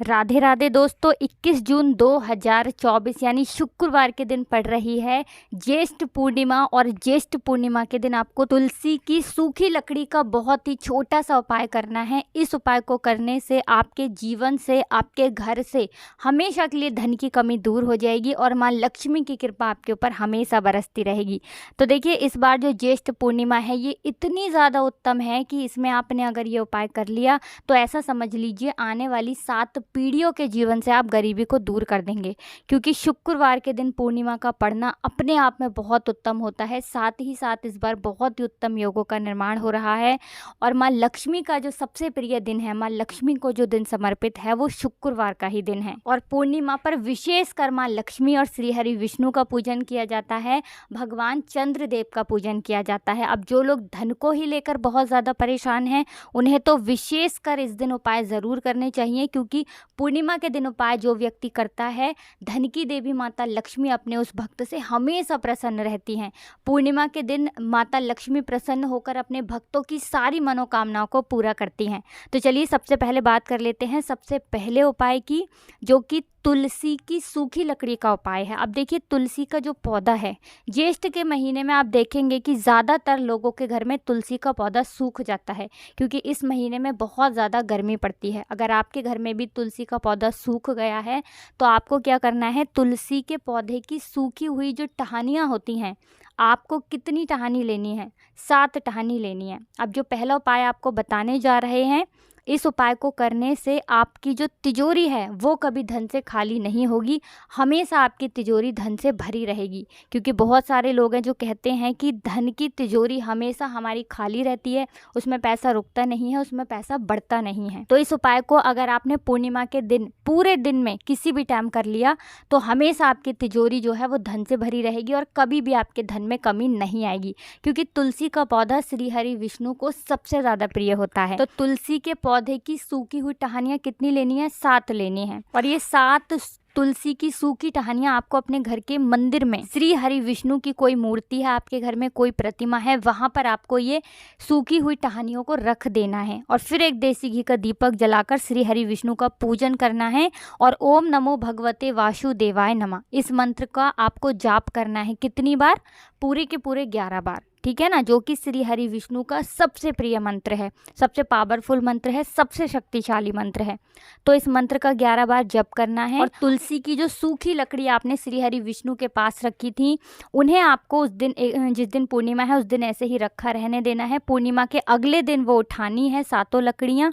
राधे राधे दोस्तों, 21 जून 2024 यानी शुक्रवार के दिन पड़ रही है ज्येष्ठ पूर्णिमा। और ज्येष्ठ पूर्णिमा के दिन आपको तुलसी की सूखी लकड़ी का बहुत ही छोटा सा उपाय करना है। इस उपाय को करने से आपके जीवन से, आपके घर से हमेशा के लिए धन की कमी दूर हो जाएगी और माँ लक्ष्मी की कृपा आपके ऊपर हमेशा बरसती रहेगी। तो देखिए, इस बार जो ज्येष्ठ पूर्णिमा है ये इतनी ज़्यादा उत्तम है कि इसमें आपने अगर ये उपाय कर लिया तो ऐसा समझ लीजिए आने वाली 7 पीढ़ियों के जीवन से आप गरीबी को दूर कर देंगे। क्योंकि शुक्रवार के दिन पूर्णिमा का पड़ना अपने आप में बहुत उत्तम होता है। साथ ही साथ इस बार बहुत ही उत्तम योगों का निर्माण हो रहा है और माँ लक्ष्मी का जो सबसे प्रिय दिन है, माँ लक्ष्मी को जो दिन समर्पित है वो शुक्रवार का ही दिन है। और पूर्णिमा पर विशेषकर माँ लक्ष्मी और श्री हरि विष्णु का पूजन किया जाता है, भगवान चंद्रदेव का पूजन किया जाता है। अब जो लोग धन को ही लेकर बहुत ज़्यादा परेशान हैं उन्हें तो विशेषकर इस दिन उपाय ज़रूर करने चाहिए, क्योंकि पूर्णिमा के दिन उपाय जो व्यक्ति करता है, धन की देवी माता लक्ष्मी अपने उस भक्त से हमेशा प्रसन्न रहती हैं। पूर्णिमा के दिन माता लक्ष्मी प्रसन्न होकर अपने भक्तों की सारी मनोकामनाओं को पूरा करती हैं। तो चलिए सबसे पहले बात कर लेते हैं सबसे पहले उपाय की, जो कि तुलसी की सूखी लकड़ी का उपाय है। अब देखिए, तुलसी का जो पौधा है, ज्येष्ठ के महीने में आप देखेंगे कि ज़्यादातर लोगों के घर में तुलसी का पौधा सूख जाता है, क्योंकि इस महीने में बहुत ज़्यादा गर्मी पड़ती है। अगर आपके घर में भी तुलसी का पौधा सूख गया है तो आपको क्या करना है, तुलसी के पौधे की सूखी हुई जो टहनियाँ होती हैं, आपको कितनी टहनी लेनी है? 7 टहनी लेनी है। अब जो पहला उपाय आपको बताने जा रहे हैं, इस उपाय को करने से आपकी जो तिजोरी है वो कभी धन से खाली नहीं होगी, हमेशा आपकी तिजोरी धन से भरी रहेगी। क्योंकि बहुत सारे लोग हैं जो कहते हैं कि धन की तिजोरी हमेशा हमारी खाली रहती है, उसमें पैसा रुकता नहीं है, उसमें पैसा बढ़ता नहीं है। तो इस उपाय को अगर आपने पूर्णिमा के दिन पूरे दिन में किसी भी टाइम कर लिया तो हमेशा आपकी तिजोरी जो है वो धन से भरी रहेगी और कभी भी आपके धन में कमी नहीं आएगी। क्योंकि तुलसी का पौधा श्री हरि विष्णु को सबसे ज़्यादा प्रिय होता है। तो तुलसी के पौधे की सूखी हुई टहनियाँ कितनी लेनी है? 7 लेनी है। और ये 7 तुलसी की सूखी टहनियाँ आपको अपने घर के मंदिर में, श्री हरि विष्णु की कोई मूर्ति है आपके घर में, कोई प्रतिमा है, वहाँ पर आपको ये सूखी हुई टहनियों को रख देना है। और फिर एक देसी घी का दीपक जलाकर श्री हरि विष्णु का पूजन करना है और ओम नमो भगवते वासुदेवाय नमः इस मंत्र का आपको जाप करना है। कितनी बार? पूरे के पूरे 11 बार, ठीक है ना, जो कि श्री हरि विष्णु का सबसे प्रिय मंत्र है, सबसे पावरफुल मंत्र है, सबसे शक्तिशाली मंत्र है। तो इस मंत्र का 11 बार जप करना है। और तुलसी की जो सूखी लकड़ी आपने श्री हरि विष्णु के पास रखी थी, उन्हें आपको उस दिन, जिस दिन पूर्णिमा है उस दिन ऐसे ही रखा रहने देना है। पूर्णिमा के अगले दिन वो उठानी है 7 लकड़ियाँ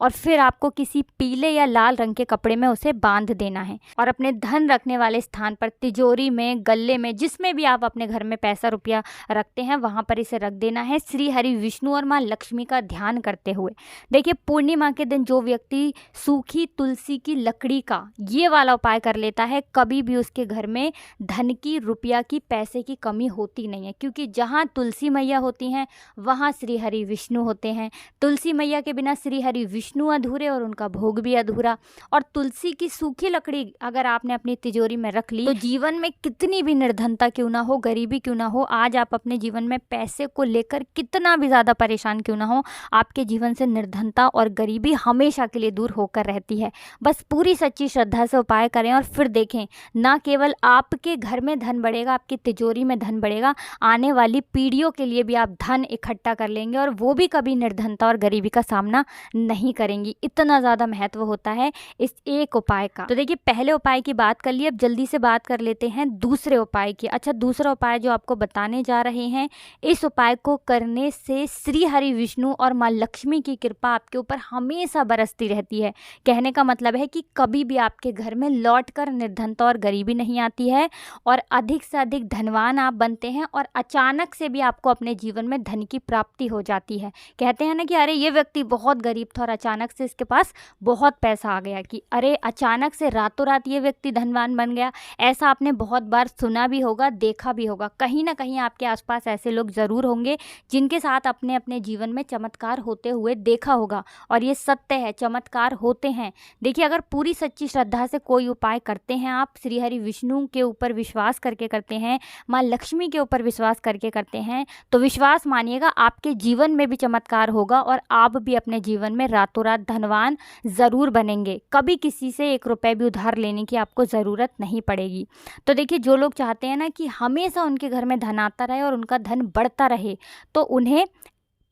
और फिर आपको किसी पीले या लाल रंग के कपड़े में उसे बांध देना है और अपने धन रखने वाले स्थान पर, तिजोरी में, गले में, जिसमें भी आप अपने घर में पैसा रुपया रखते हैं वहाँ पर इसे रख देना है, श्री हरि विष्णु और माँ लक्ष्मी का ध्यान करते हुए। देखिए, पूर्णिमा के दिन जो व्यक्ति सूखी तुलसी की लकड़ी का ये वाला उपाय कर लेता है, कभी भी उसके घर में धन की, रुपया की, पैसे की कमी होती नहीं है। क्योंकि जहाँ तुलसी मैया होती हैं वहाँ श्री हरि विष्णु होते हैं। तुलसी मैया के बिना श्री हरि विष्णु अधूरे और उनका भोग भी अधूरा। और तुलसी की सूखी लकड़ी अगर आपने अपनी तिजोरी में रख ली तो जीवन में कितनी भी निर्धनता क्यों ना हो, गरीबी क्यों ना हो, आज आप अपने जीवन में पैसे को लेकर कितना भी ज़्यादा परेशान क्यों ना हो, आपके जीवन से निर्धनता और गरीबी हमेशा के लिए दूर होकर रहती है। बस पूरी सच्ची श्रद्धा से उपाय करें और फिर देखें, ना केवल आपके घर में धन बढ़ेगा, आपकी तिजोरी में धन बढ़ेगा, आने वाली पीढ़ियों के लिए भी आप धन इकट्ठा कर लेंगे और वो भी कभी निर्धनता और गरीबी का सामना नहीं करेंगी। इतना ज़्यादा महत्व होता है इस एक उपाय का। तो देखिए, पहले उपाय की बात कर ली, अब जल्दी से बात कर लेते हैं दूसरे उपाय की। अच्छा, दूसरा उपाय जो आपको बताने जा रहे हैं, इस उपाय को करने से श्री हरि विष्णु और माँ लक्ष्मी की कृपा आपके ऊपर हमेशा बरसती रहती है। कहने का मतलब है कि कभी भी आपके घर में लौटकर निर्धनता और गरीबी नहीं आती है और अधिक से अधिक धनवान आप बनते हैं और अचानक से भी आपको अपने जीवन में धन की प्राप्ति हो जाती है। कहते हैं ना कि अरे ये व्यक्ति बहुत गरीब था और अचानक से इसके पास बहुत पैसा आ गया, कि अरे अचानक से रातों रात ये व्यक्ति धनवान बन गया। ऐसा आपने बहुत बार सुना भी होगा, देखा भी होगा, कहीं ना कहीं आपके आसपास ऐसे लोग ज़रूर होंगे जिनके साथ अपने अपने जीवन में चमत्कार होते हुए देखा होगा, और ये सत्य है, चमत्कार होते हैं। देखिए, अगर पूरी सच्ची श्रद्धा से कोई उपाय करते हैं आप, श्री हरि विष्णु के ऊपर विश्वास करके करते हैं, माँ लक्ष्मी के ऊपर विश्वास करके करते हैं, तो विश्वास मानिएगा आपके जीवन में भी चमत्कार होगा और आप भी अपने जीवन में रातों रात धनवान ज़रूर बनेंगे। कभी किसी से 1 रुपये भी उधार लेने की आपको ज़रूरत नहीं पड़ेगी। तो देखिए, जो लोग चाहते हैं ना कि हमेशा उनके घर में धन आता रहे और उनका धन बढ़ता रहे, तो उन्हें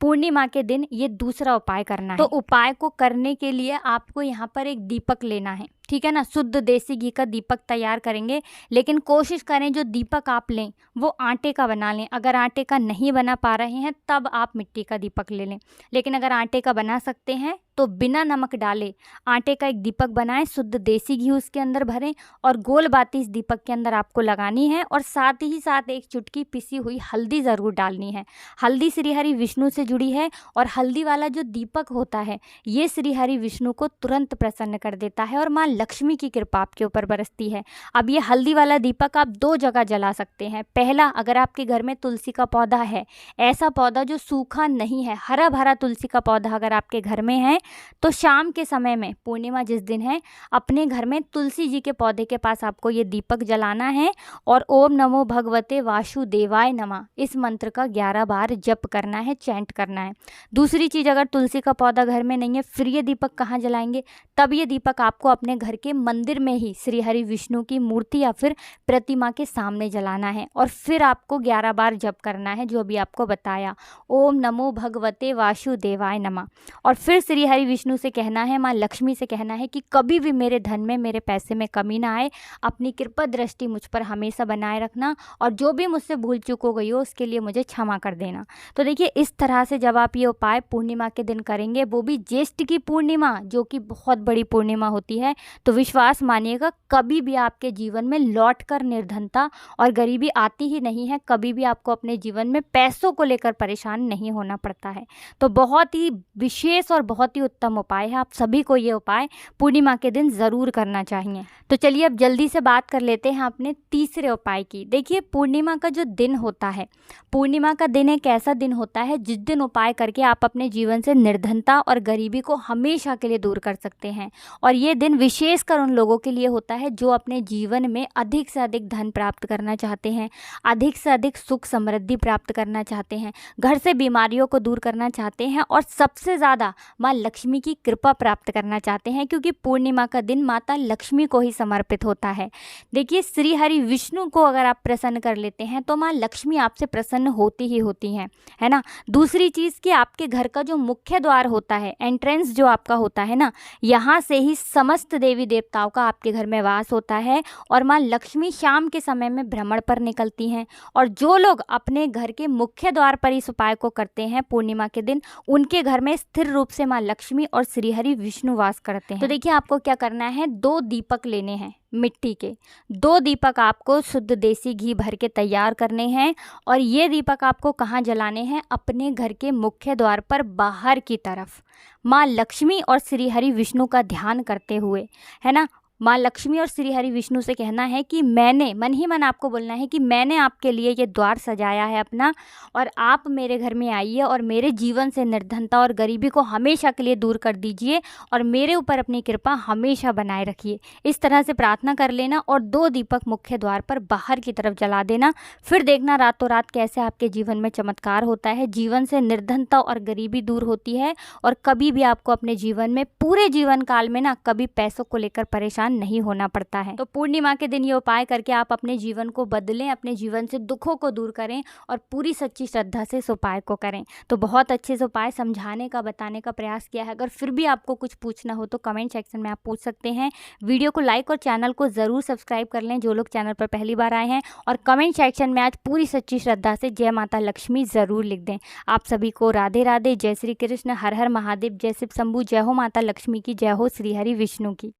पूर्णिमा के दिन ये दूसरा उपाय करना है। तो उपाय को करने के लिए आपको यहाँ पर एक दीपक लेना है, ठीक है ना। शुद्ध देसी घी का दीपक तैयार करेंगे, लेकिन कोशिश करें जो दीपक आप लें वो आटे का बना लें। अगर आटे का नहीं बना पा रहे हैं तब आप मिट्टी का दीपक ले लें, लेकिन अगर आटे का बना सकते हैं तो बिना नमक डाले आटे का एक दीपक बनाएं, शुद्ध देसी घी उसके अंदर भरें और गोल बाती इस दीपक के अंदर आपको लगानी है, और साथ ही साथ 1 चुटकी पिसी हुई हल्दी ज़रूर डालनी है। हल्दी श्री हरि विष्णु से जुड़ी है, और हल्दी वाला जो दीपक होता है ये श्री हरि विष्णु को तुरंत प्रसन्न कर देता है और माँ लक्ष्मी की कृपा आपके ऊपर बरसती है। अब ये हल्दी वाला दीपक आप 2 जगह जला सकते हैं। पहला, अगर आपके घर में तुलसी का पौधा है, ऐसा पौधा जो सूखा नहीं है, हरा भरा तुलसी का पौधा अगर आपके घर में है, तो शाम के समय में, पूर्णिमा जिस दिन है, अपने घर में तुलसी जी के पौधे के पास आपको ये दीपक जलाना है और ओम नमो भगवते वासुदेवाय नमः इस मंत्र का 11 बार जप करना है, चैंट करना है। दूसरी चीज़, अगर तुलसी का पौधा घर में नहीं है, फिर ये दीपक कहाँ जलाएंगे? तब ये दीपक आपको अपने घर के मंदिर में ही श्री हरि विष्णु की मूर्ति या फिर प्रतिमा के सामने जलाना है, और फिर आपको 11 बार जप करना है जो अभी आपको बताया, ओम नमो भगवते वासुदेवाय नमः। और फिर श्री हरि विष्णु से कहना है, माँ लक्ष्मी से कहना है कि कभी भी मेरे धन में, मेरे पैसे में कमी ना आए, अपनी कृपा दृष्टि मुझ पर हमेशा बनाए रखना, और जो भी मुझसे भूल चूक हो गई हो उसके लिए मुझे क्षमा कर देना। तो देखिए, इस तरह से जब आप ये उपाय पूर्णिमा के दिन करेंगे, वो भी ज्येष्ठ की पूर्णिमा जो कि बहुत बड़ी पूर्णिमा होती है, तो विश्वास मानिएगा कभी भी आपके जीवन में लौटकर निर्धनता और गरीबी आती ही नहीं है। कभी भी आपको अपने जीवन में पैसों को लेकर परेशान नहीं होना पड़ता है। तो बहुत ही विशेष और बहुत ही उत्तम उपाय है, आप सभी को ये उपाय पूर्णिमा के दिन ज़रूर करना चाहिए। तो चलिए अब जल्दी से बात कर लेते हैं अपने तीसरे उपाय की। देखिए, पूर्णिमा का जो दिन होता है, पूर्णिमा का दिन एक ऐसा दिन होता है जिस दिन उपाय करके आप अपने जीवन से निर्धनता और गरीबी को हमेशा के लिए दूर कर सकते हैं। और ये दिन विशेषकर उन लोगों के लिए होता है जो अपने जीवन में अधिक से अधिक धन प्राप्त करना चाहते हैं, अधिक से अधिक सुख समृद्धि प्राप्त करना चाहते हैं, घर से बीमारियों को दूर करना चाहते हैं, और सबसे ज़्यादा माँ लक्ष्मी की कृपा प्राप्त करना चाहते हैं, क्योंकि पूर्णिमा का दिन माता लक्ष्मी को ही समर्पित होता है। देखिए, श्री हरि विष्णु को अगर आप प्रसन्न कर लेते हैं तो माँ लक्ष्मी आपसे प्रसन्न होती ही होती हैं, है ना। दूसरी चीज़ कि आपके घर का जो मुख्य द्वार होता है, एंट्रेंस जो आपका होता है ना, यहाँ से ही समस्त देवी देवताओं का आपके घर में वास होता है, और माँ लक्ष्मी शाम के समय में भ्रमण पर निकलती हैं। और जो लोग अपने घर के मुख्य द्वार पर इस उपाय को करते हैं पूर्णिमा के दिन, उनके घर में स्थिर रूप से माँ लक्ष्मी और श्री हरि विष्णु वास करते हैं। तो देखिए, आपको क्या करना है, 2 दीपक लेने हैं मिट्टी के। 2 दीपक आपको शुद्ध देसी घी भर के तैयार करने हैं, और ये दीपक आपको कहाँ जलाने हैं? अपने घर के मुख्य द्वार पर बाहर की तरफ, माँ लक्ष्मी और श्री हरि विष्णु का ध्यान करते हुए, है ना। माँ लक्ष्मी और श्री हरि विष्णु से कहना है कि मैंने, मन ही मन आपको बोलना है कि मैंने आपके लिए ये द्वार सजाया है अपना, और आप मेरे घर में आइए और मेरे जीवन से निर्धनता और गरीबी को हमेशा के लिए दूर कर दीजिए, और मेरे ऊपर अपनी कृपा हमेशा बनाए रखिए। इस तरह से प्रार्थना कर लेना, और 2 दीपक मुख्य द्वार पर बाहर की तरफ जला देना। फिर देखना रातों रात कैसे आपके जीवन में चमत्कार होता है, जीवन से निर्धनता और गरीबी दूर होती है, और कभी भी आपको अपने जीवन में, पूरे जीवन काल में ना, कभी पैसों को लेकर परेशान नहीं होना पड़ता है। तो पूर्णिमा के दिन ये उपाय करके आप अपने जीवन को बदलें, अपने जीवन से दुखों को दूर करें, और पूरी सच्ची श्रद्धा से इस उपाय को करें। तो बहुत अच्छे से उपाय समझाने का, बताने का प्रयास किया है। अगर फिर भी आपको कुछ पूछना हो तो कमेंट सेक्शन में आप पूछ सकते हैं। वीडियो को लाइक और चैनल को ज़रूर सब्सक्राइब कर लें जो लोग चैनल पर पहली बार आए हैं, और कमेंट सेक्शन में आज पूरी सच्ची श्रद्धा से जय माता लक्ष्मी ज़रूर लिख दें। आप सभी को राधे राधे, जय श्री कृष्ण, हर हर महादेव, जय शिव शंभू, जय हो माता लक्ष्मी की, जय हो श्री हरि विष्णु की।